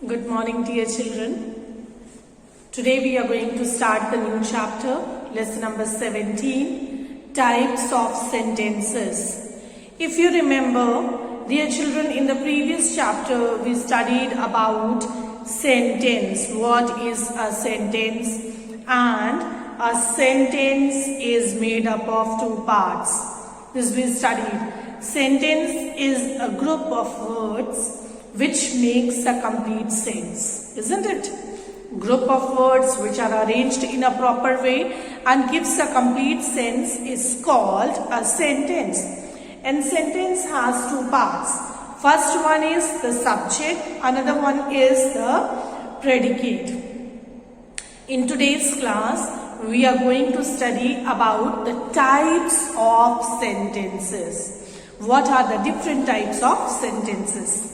Good morning, dear children. Today we are going to start the new chapter, lesson number 17, types of sentences. If you remember, dear children, in the previous chapter we studied about sentence. What is a sentence? And a sentence is made up of two parts. This we studied. Sentence is a group of words which makes a complete sense, isn't it? Group of words which are arranged in a proper way and gives a complete sense is called a sentence. And sentence has two parts. First one is the subject, another one is the predicate. In today's class, we are going to study about the types of sentences. What are the different types of sentences?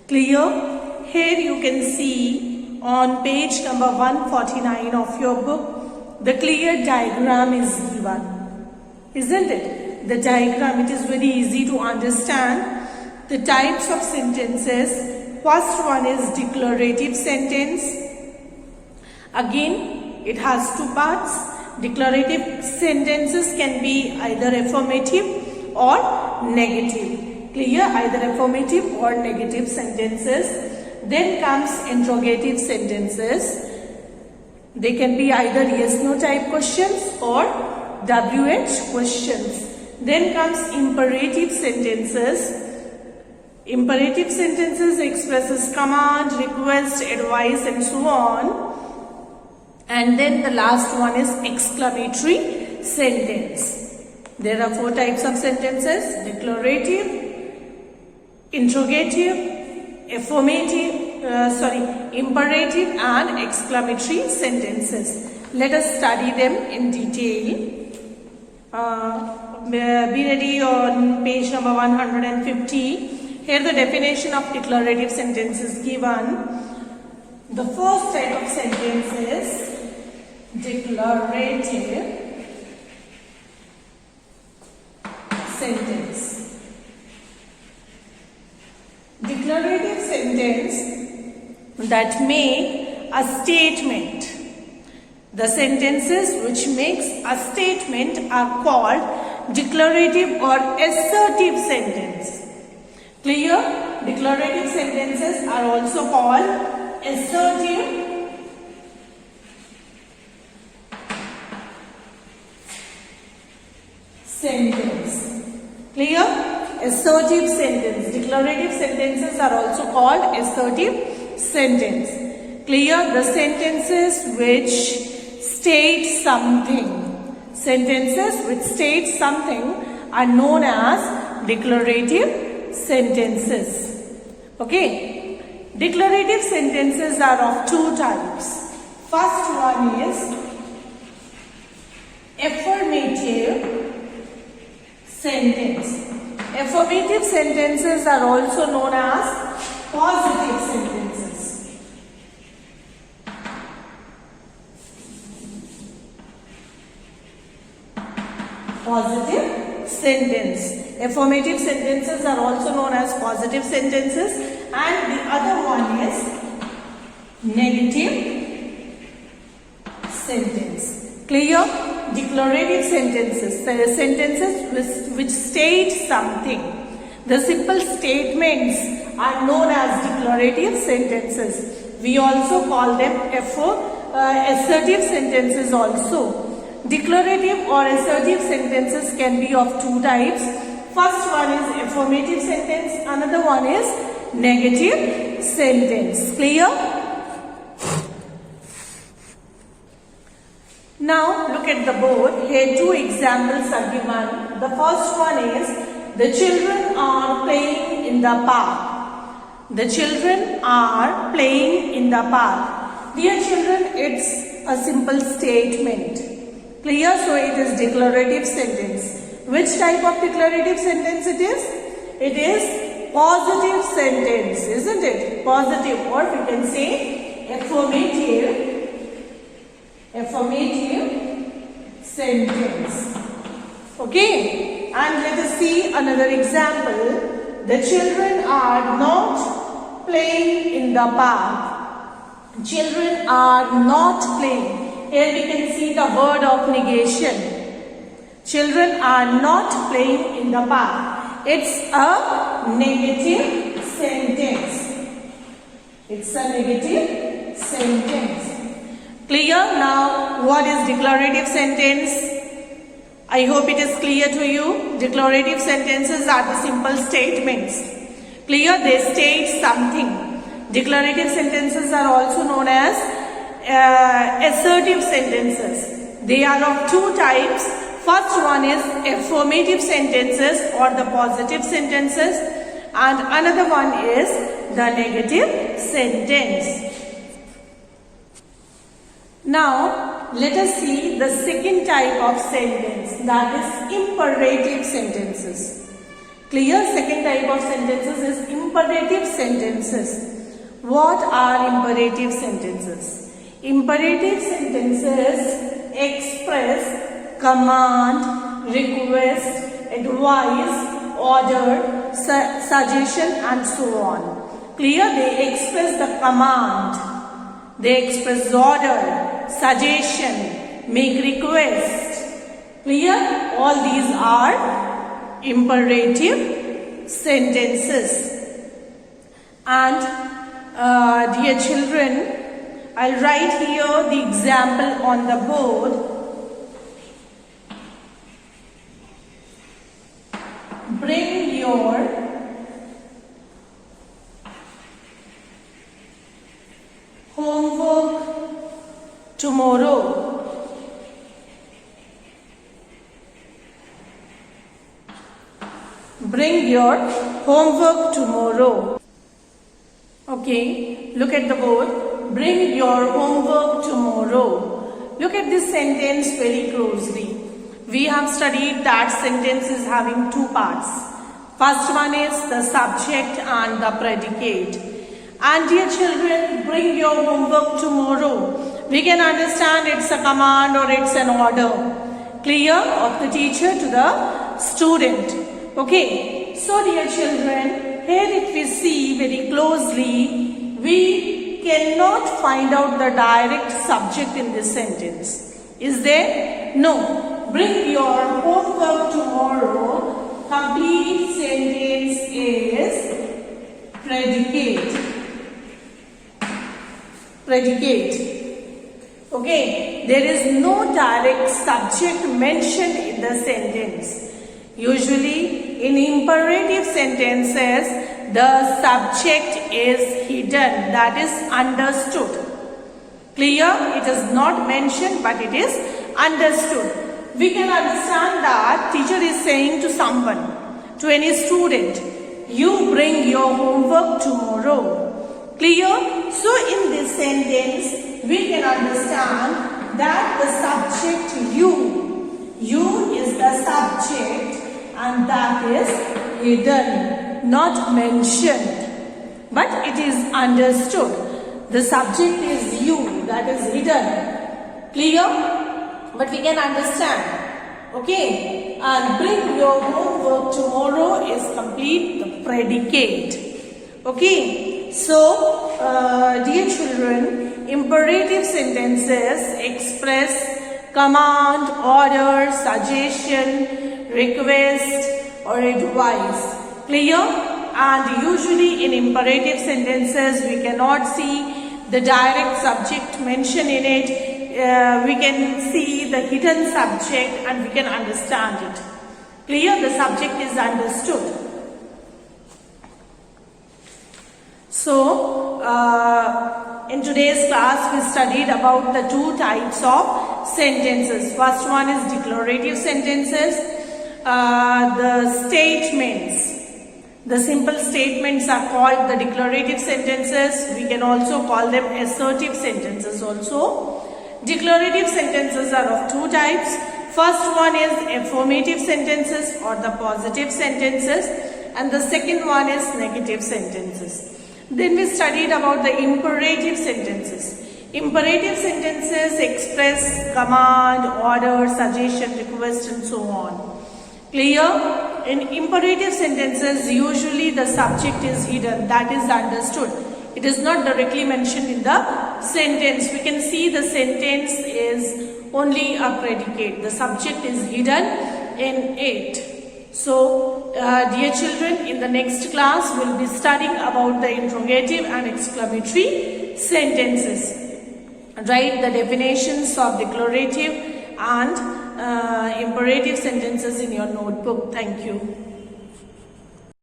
Clear? Here you can see on page number 149 of your book, the clear diagram is given. Isn't it? The diagram, it is very easy to understand. The types of sentences. First one is declarative sentence. Again, it has two parts. Declarative sentences can be either affirmative or negative. Clear? Either affirmative or negative sentences. Then comes interrogative sentences. They can be either yes/no type questions or WH questions. Then comes imperative sentences. Imperative sentences expresses command, request, advice and so on. And then the last one is exclamatory sentence. There are four types of sentences: declarative, interrogative, imperative and exclamatory sentences. Let us study them in detail. Be ready on page number 150. Here the definition of declarative sentence is given. The first type of sentence is declarative sentence. Declarative sentence that make a statement. The sentences which makes a statement are called declarative or assertive sentence. Clear? Declarative sentences are also called assertive sentence. Clear? Assertive sentence. Declarative sentences are also called assertive sentence. Clear? The sentences which state something. Sentences which state something are known as declarative sentences. Okay? Declarative sentences are of two types. First one is affirmative sentence. Affirmative sentences are also known as positive sentences. Positive sentence. Affirmative sentences are also known as positive sentences, and the other one is negative sentence. Clear? Declarative sentences. Sentences which state something. The simple statements are known as declarative sentences. We also call them assertive sentences also. Declarative or assertive sentences can be of two types. First one is affirmative sentence. Another one is negative sentence. Clear? Now look at the board. Here two examples are given. The first one is the children are playing in the park. The children are playing in the park. Dear children, it's a simple statement. Clear? So it is declarative sentence. Which type of declarative sentence it is? It is positive sentence, isn't it? Positive, or we can say affirmative sentence. Okay? And let us see another example. The children are not playing in the park. Children are not playing. Here we can see the word of negation. Children are not playing in the park. It's a negative sentence. It's a negative sentence. Clear? Now, what is declarative sentence? I hope it is clear to you. Declarative sentences are the simple statements. Clear? They state something. Declarative sentences are also known as assertive sentences. They are of two types. First one is affirmative sentences or the positive sentences, and another one is the negative sentence. Now, let us see the second type of sentence, that is imperative sentences. Clear? Second type of sentences is imperative sentences. What are imperative sentences? Imperative sentences express command, request, advice, order, suggestion and so on. Clear? They express the command. They express order, suggestion, make request. Clear? All these are imperative sentences. And dear children, I'll write here the example on the board. Bring your homework tomorrow. Bring your homework tomorrow. Okay, look at the board. Bring your homework tomorrow. Look at this sentence very closely. We have studied that sentence is having two parts. First one is the subject and the predicate. And dear children, bring your homework tomorrow. We can understand it's a command or it's an order. Clear? Of the teacher to the student. Okay. So dear children, here if we see very closely, we cannot find out the direct subject in this sentence. Is there? No. Bring your homework tomorrow. Complete sentence is predicate. Predicate. Okay. There is no direct subject mentioned in the sentence. Usually in imperative sentences, the subject is hidden. That is understood. Clear? It is not mentioned but it is understood. We can understand that teacher is saying to someone, to any student, you bring your homework tomorrow. Clear? So in this sentence, we can understand that the subject you is the subject and that is hidden, not mentioned, but it is understood. The subject is you, that is hidden. Clear? But we can understand. Okay. And bring your homework tomorrow is complete the predicate. Okay. So, dear children, imperative sentences express command, order, suggestion, request or advice. Clear? And usually in imperative sentences we cannot see the direct subject mentioned in it. We can see the hidden subject and we can understand it. Clear? The subject is understood. So, in today's class we studied about the two types of sentences. First one is declarative sentences. The statements. The simple statements are called the declarative sentences. We can also call them assertive sentences also. Declarative sentences are of two types. First one is affirmative sentences or the positive sentences, and the second one is negative sentences. Then we studied about the imperative sentences. Imperative sentences express command, order, suggestion, request and so on. Clear? In imperative sentences, usually the subject is hidden, that is understood. It is not directly mentioned in the sentence. We can see the sentence is only a predicate. The subject is hidden in it. So, dear children, in the next class, we will be studying about the interrogative and exclamatory sentences. Write the definitions of declarative and imperative sentences in your notebook. Thank you.